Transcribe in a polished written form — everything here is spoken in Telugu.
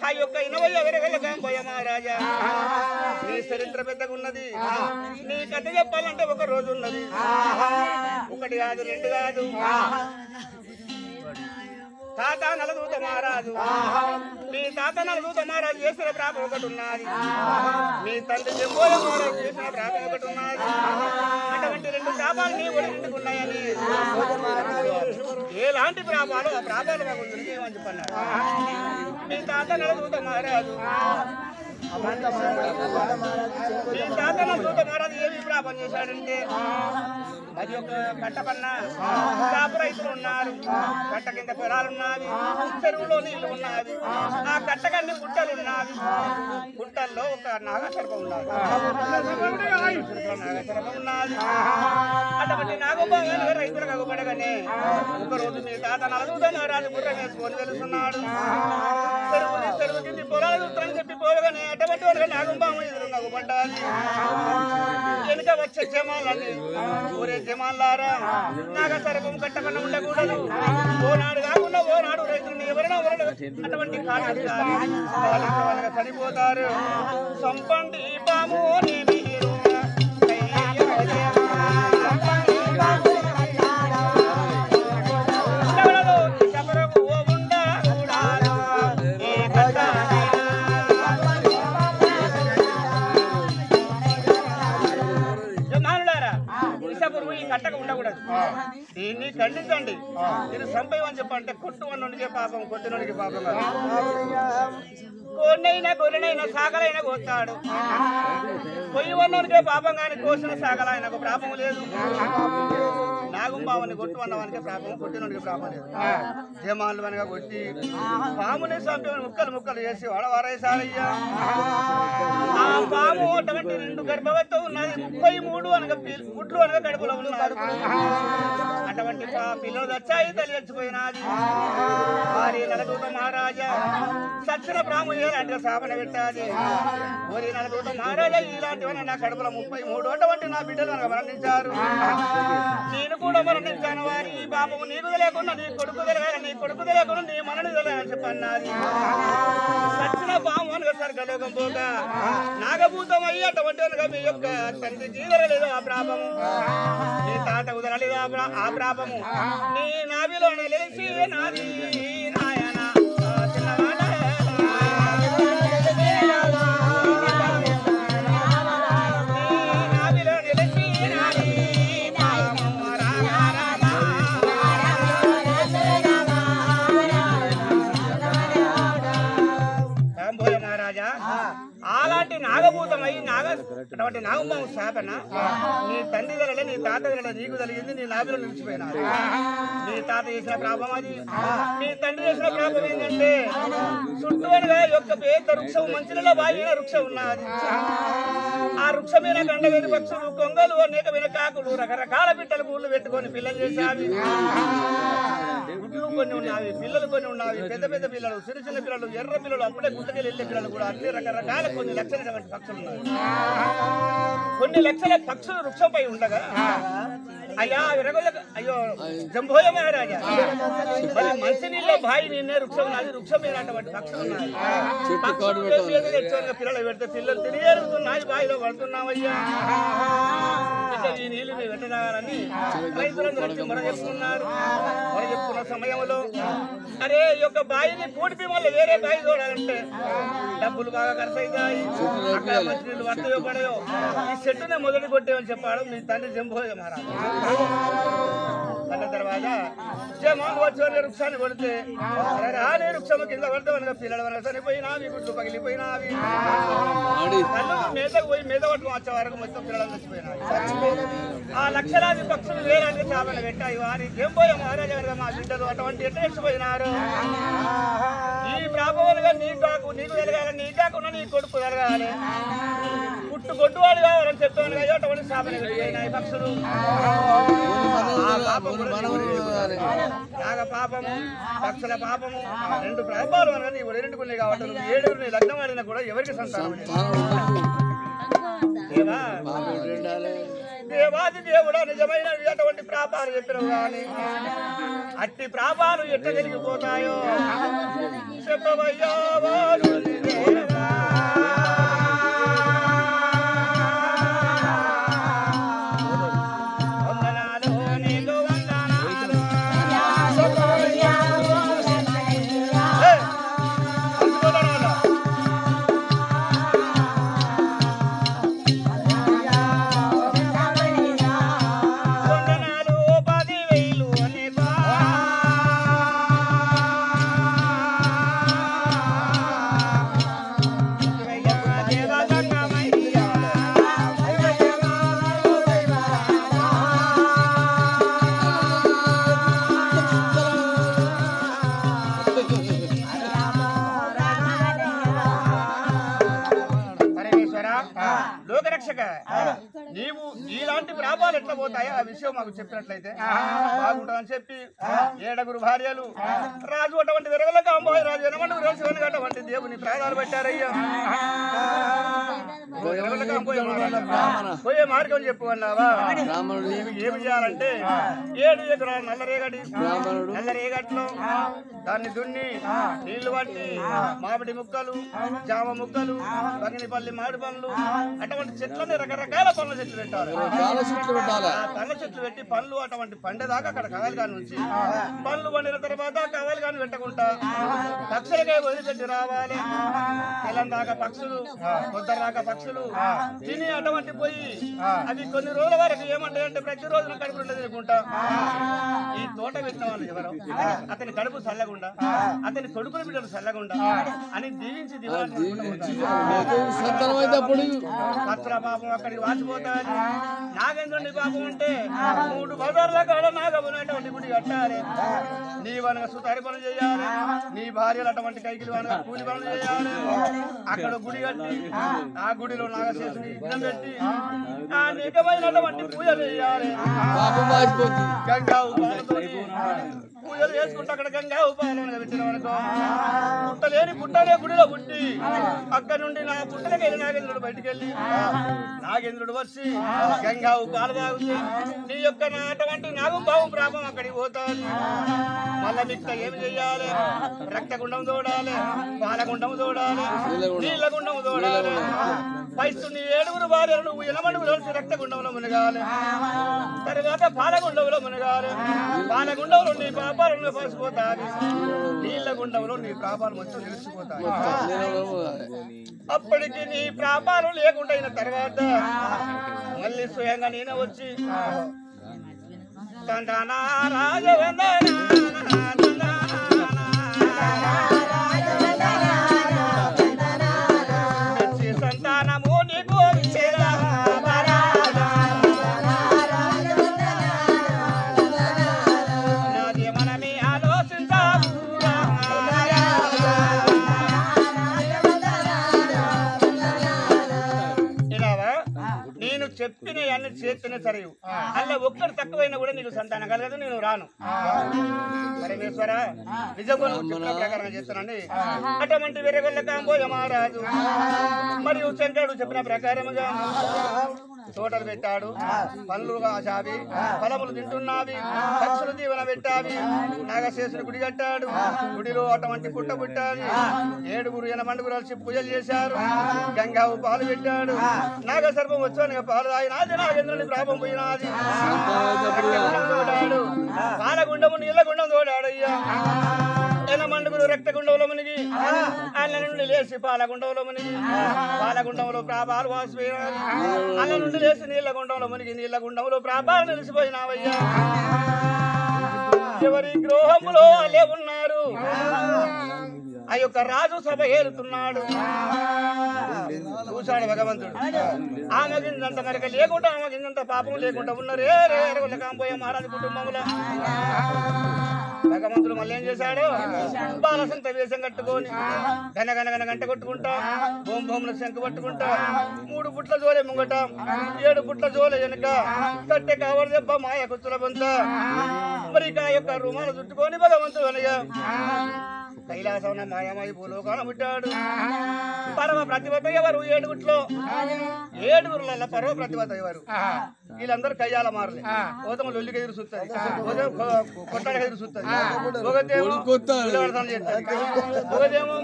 ఆ యొక్క 20 వెరగల గాంబోయ మహారాజా నీ చరిత్ర పెద్దగా ఉన్నది. నీ కథ చెప్పాలంటే ఒక రోజు ఉన్నది. ఒకటి కాదు, రెండు కాదు. తాత నలదూత మహారాజు, మీ తాత నలదూత మహారాజు చేసిన ప్రాపం ఒకటి ఉన్నది. మీ తండ్రి జంబోయ మహారాజు చేసిన ప్రాపం ఒకటి ఉన్నది. అటువంటి 2 ప్రాపాలు నీ కూడా నిండుకున్నాయని ఎలాంటి ప్రాపాలు ఆ ప్రాపాలు ఏమని చెప్పన్నారు. మీ తాత నలదూత మహారాజు మీ తాత నలదూత మహారాజు ఏమి ప్రాపం చేశాడంటే అది ఒక కట్ట కన్నా చేప రైతులు ఉన్నారు. కట్ట కింద పొలాలు ఉన్నవి, చెరువులో నీళ్లు ఉన్నవి. ఆ కట్టకన్ని గుట్టలు ఉన్నవి. గుట్టల్లో ఒక నాగసర్పం ఉన్నది. నాగసర్పం ఉన్నది. అటువంటి నాగబాగా రైతులకు అగుపడగానే ఒకరోజు మీ తాత నలదూత మహారాజు గుర్రం వేసుకొని వెళుతున్నాడు. చెరువు కింది పొలాలు చూస్తారని చెప్పి పోగానే అటువంటి వాడుగా నాగంబామ ఎదురు అగుపడ్డాలి. వెనుక వచ్చే జమాలని ఊరే జమాలారా నాగసర్పం కట్టకుండా ఉండకూడదు. ఓనాడు కాకుండా ఓనాడు రైతులను ఎవరైనా అటువంటి కాలం చనిపోతారు. సంపండి పాము కట్టక ఉండకూడదు. దీన్ని ఖండించండి. నేను సంపేయమని చెప్పంటే కొట్టువన్నోనికే పాపం, కొట్టినోనికి పాపం. కోడినైనా గొర్రెనైనా సాగలైనా కోస్తాడు. కొయ్యవన్నోనికే పాపం కానీ కోసిన సాగలైనకు పాపం లేదు. నాగుంబావని కొట్టు అన్నవానికి ప్రాపం, కొట్టినోనికి ప్రాపం లేదు. జమాలు అనగా కొట్టి పాముని సంపేమని ముక్కలు చేసి వాడవారేసారయ్యా. ఆ పాము అటువంటి 2 గర్భవతితో ఉన్నది. 33 అనగా గుడ్లు అనగా కడుపులో ఉన్నారు. అటువంటి పిల్లలు దచ్చాయి, తల్లి చచ్చిపోయినది. వారి నలదూత మహారాజా సచ్చిన ప్రాము ఏలాంటిగా శాపన పెట్టాది. ఓరి నలదూత మహారాజా ఇలాంటివన్నీ నా కడుపులో 33 అటువంటి నా బిడ్డలు అనగా మరణించారు. నేను కూడా మరణించాను. వారి ఈ పాపము నీకు తెలియకుండా నీ కొడుకు తెలియాలి, నీ కొడుకు తెలియకుండా నీ మనని తెలియాలని చెప్పన్నారు. సచ్చిన పాము అనగా స్వర్గలోకం పోగా నాగభూతం అయ్యి అటువంటి అనగా మీ యొక్క తండ్రికి జరగలేదు ఆ ప్రాపము. నీ తాత కుదరలేదు ఆ ప్రాపము. నీ నాభిలో లేచి నాది నాయన చిన్నవాడ అలాంటి నాగభూతమై అటువంటి నాగంబాబు శాపన నీ తండ్రి వల్ల నీ తాత వల్ల నీకు కలిగింది. నీ నాభిలో నిలిచిపోయినా. నీ తాత చేసిన ప్రాపం అది. నీ తండ్రి చేసిన ప్రాపం ఏంటంటే చుట్టూ అనగా యొక్క పెద్ద వృక్షం, మంచిలో బాగిన వృక్షం ఉన్నది. ఆ వృక్షమైన గండవేది పక్షులు, కొంగలు, అనేకమైన కాకులు, రకరకాల పిట్టలు గూళ్ళు పెట్టుకొని పిల్లలు చేసేవి. గుడ్లు కొన్ని ఉన్నవి, పిల్లలు కొన్ని ఉన్నవి. పెద్ద పెద్ద పిల్లలు, చిన్న చిన్న పిల్లలు, ఎర్ర పిల్లలు, అప్పుడే గుంటకెళ్ళి వెళ్ళే పిల్లలు కూడా అన్ని రకరకాల కొన్ని లక్షలైనటువంటి పక్షులు ఉన్నాయి. కొన్ని లక్షల పక్షులు వృక్షంపై ఉండగా అయ్యా అయ్యో జంబోయ మహారాజా మరి మంచినీళ్ళ బాయి నిన్నే వృక్షం ఉన్నది. వృక్షం మీనటువంటి పక్షులు ఉన్నాయి. పిల్లలు పెడితే పిల్లలు తిరిగేరుగుతున్నాయి, బాయిలో పడుతున్నామయ్యా. ఈ నీళ్లు మీరు పెట్టదాలని రైతులందరూ మొర చెప్తున్నారు. మొర చెప్పుకున్న సమయంలో అరే ఈ యొక్క బాయిని పూడిపి మళ్ళీ వేరే బాయి చూడాలంటే డబ్బులు బాగా ఖర్చు అవుతాయి. అక్కడ మంచినీళ్ళు వస్తాయో పడయో. ఈ చెట్టునే మొదటి కొట్టేమని చెప్పాడు మీ తండ్రి జంబోయ మహారాజు. అన్న తర్వాత జమాలు వచ్చి వృక్షాన్ని కొడితే రాని వృక్షము కింద పడతామనగా పిల్లల వల్ల చనిపోయినావి, గుడ్లు పగిలిపోయినావి. మేతకు పోయి మేత పట్టుకుని వచ్చే వరకు మొత్తం పిల్లలు చచ్చిపోయినాయి. ఆ లక్షలాది పక్షులు వేలాంటి చేపలు పెట్టాయి. వారి జంబోయ మహారాజా గారు మా బిడ్డలు అటువంటి ఎట్లా ఇచ్చిపోయినారు. ఈ ప్రాపములుగా నీకు ఎదగాలి, నీ కాకుండా నీ కొడుకు ఎదగాలి, పుట్టు కొట్టువాడు కావాలని చెప్తాను. అటువంటి చేపలు పెట్టినాయి పక్షులు. నాగ పాపము, పక్షుల పాపము, 2 ప్రాపాలు అనగా నీవు రెండుకున్నాయి కాబట్టి 7 లగ్నం ఆడినా కూడా ఎవరికి సంతానం దేవాది దేవుడా నిజమైన అటువంటి ప్రాపాలు చెప్పినవు కానీ అట్టి ప్రాపాలు ఎట్లా జరిగిపోతాయో చెప్పవయ్యా. రక్షక నీవు ఇలాంటి ప్రాపాలు ఎట్లా పోతాయో ఆ విషయం మాకు చెప్పినట్లయితే బాగుంటుందని చెప్పి 7 భార్యలు రాజు అటువంటి విరగలకు అమ్మాయి రాజు ఎనమండు శివన్ అటువంటి దేవుని ప్రాణాలు పెట్టారయ్యా పోయే మార్గం చెప్పు అన్నావా నీవు ఏమి చేయాలంటే 7 ఎకరాల నల్లరేగట్లో దాన్ని దున్ని నీళ్లు పట్టి మామిడి ముక్కలు జామ ముక్కలు బంగినిపల్లి మామిడి పండ్లు అటువంటి చెట్లని రకరకాల పండ్ల చెట్లు పెట్టాలి పండ్ల చెట్లు పెట్టి పండ్లు అటువంటి పండేదాకా అక్కడ కవలిగాని నుంచి పండ్లు పండిన తర్వాత కవలిగాని పెట్టకుండా పక్షులకే వదిలిపెట్టి రావాలి తెల్లం దాకా పక్షులు పొద్దున దాకా పక్షులు తిని అటువంటి పోయి అవి కొన్ని రోజుల వరకు ఏమంటాయంటే ప్రతిరోజు కడుపు ఉండదు అనుకుంటా ఈ తోట పెట్టిన వాళ్ళు ఎవరు అతని కడుపు చల్లగుండా అతని కొడుకుల బిడ్డలు చల్లగుండా అని దీవించి పాపం అక్కడికి వాచిపోతాది నాగేంద్రుని పాపం ఉంటే 3 బజార్ల కాడ నాగబునేటువంటి గుడి కట్టాలి నీ వనక సుతారి పనులు చేయాలి నీ భార్యలు అటువంటి కైకిలు వనక కూలి పనులు చేయాలి అక్కడ గుడి కట్టి ఆ గుడిలో నాగశేషుని యజ్ఞం పెట్టి ఆ నిజమైనటువంటి పూజలు చేయాలి గంగా పూజలు చేసుకుంటే అక్కడ గంగా ఉపాలనగా పెట్టిన వరకు పుట్టలేని పుట్టలే గుడిలో పుట్టి అక్కడ నుండి నా పుట్టలకి వెళ్ళి నాగేంద్రుడు బయటికి వెళ్ళి నాగేంద్రుడు వచ్చి గంగా ఉపాలు తాగుతుంది నీ యొక్క అటువంటి నాగుపావం ప్రాపం అక్కడికి పోతాది మళ్ళా మిక్క ఏమి చెయ్యాలి రక్తగుండం తోడాలి పాలగుండం తోడాలి నీళ్ళగుండం తోడాలి పైస్తుని 7 భార్యలు నువ్వు ఎనమడుగు రోజు రక్తగుండంలో మునగాలి తర్వాత పాలగుండంలో మునగాలి పాలగుండంలో నీ పాపాలను పసిపోతాయి నీళ్ళ గుండంలో నీ పాపాలు మొత్తం నిలిచిపోతాయి అప్పటికి నీ పాపాలు లేకుండా అయిన తర్వాత మళ్ళీ స్వయంగా నేను వచ్చి సంతానము నీకు చెప్పిన అన్ని చేస్తేనే సరే అలా ఒక్కడు తక్కువైనా కూడా నీకు సంతానం కలగదు నేను రాను పరమేశ్వర నిజంగా ప్రకారంగా చేస్తానండి అటువంటి వెరగొల్ల కాంబోయ మహారాజు మరియు శంకరుడు చెప్పిన ప్రకారముగా తోటలు పెట్టాడు పండ్లు కాశావి ఫలములు తింటున్నావి పక్షులు దీవెన పెట్టావి నాగశేషుని గుడి కట్టాడు గుడిలో అటువంటి పుట్ట పుట్టాలి 7 ఎనమండుగురు కలిసి పూజలు చేశారు గంగా పాలు పెట్టాడు నాగసర్పం వచ్చాను పాలు తాగినాది నాగేంద్రుని ప్రాపం పోయినాది తోడాడు పాలగుండము నీళ్ళగుండం తోడాడు అయ్యా ఎనమండుగురు రక్తగుండంలో మునిగి అల్ల నుండి లేచి పాలగుండంలో మునిగి పాలగుండంలో ప్రాపాలు వాసిపోయినాయి అల్ల నుండి లేచి నీళ్ళగుండంలో మునిగి నీళ్ళగుండంలో ప్రాపాలు నిలిచిపోయినావయ్యా ఎవరి గృహములో అలే ఉన్నారు ఆ యొక్క రాజు సభ ఏలుతున్నాడు చూశాడు భగవంతుడు ఆమెకిందంత మరక లేకుండా ఆమెకిందంత పాపం లేకుండా ఉన్నరే రే కాంపోయే మహారాజు కుటుంబంలో భగవంతుడు మళ్ళీ ఏం చేశాడు బాలసంత వేషం కట్టుకొని గనగనగన గంట కొట్టుకుంటా భూమి భూముల శంకు పట్టుకుంటా 3 పుట్ల జోలే ముంగట 7 పుట్ల జోలే వెనుక కట్టె కావడి దెబ్బ మాయ కుచ్చుల బొంత మరి ఆ యొక్క రుమాలు చుట్టుకొని భగవంతుడు అనగా కైలాసం మాయమాయి భూలోకాన ముట్టాడు పరమ ప్రతిభత ఎవరు 7 గుట్లో 7 పరమ ప్రతిభత ఎవరు వీళ్ళందరూ కయ్యాల మారలే పోతాము లొల్లికి ఎదురు చూస్తుంది కొట్టడికి ఎదురు చూస్తుంది ఒకటేమో ఒకటేమో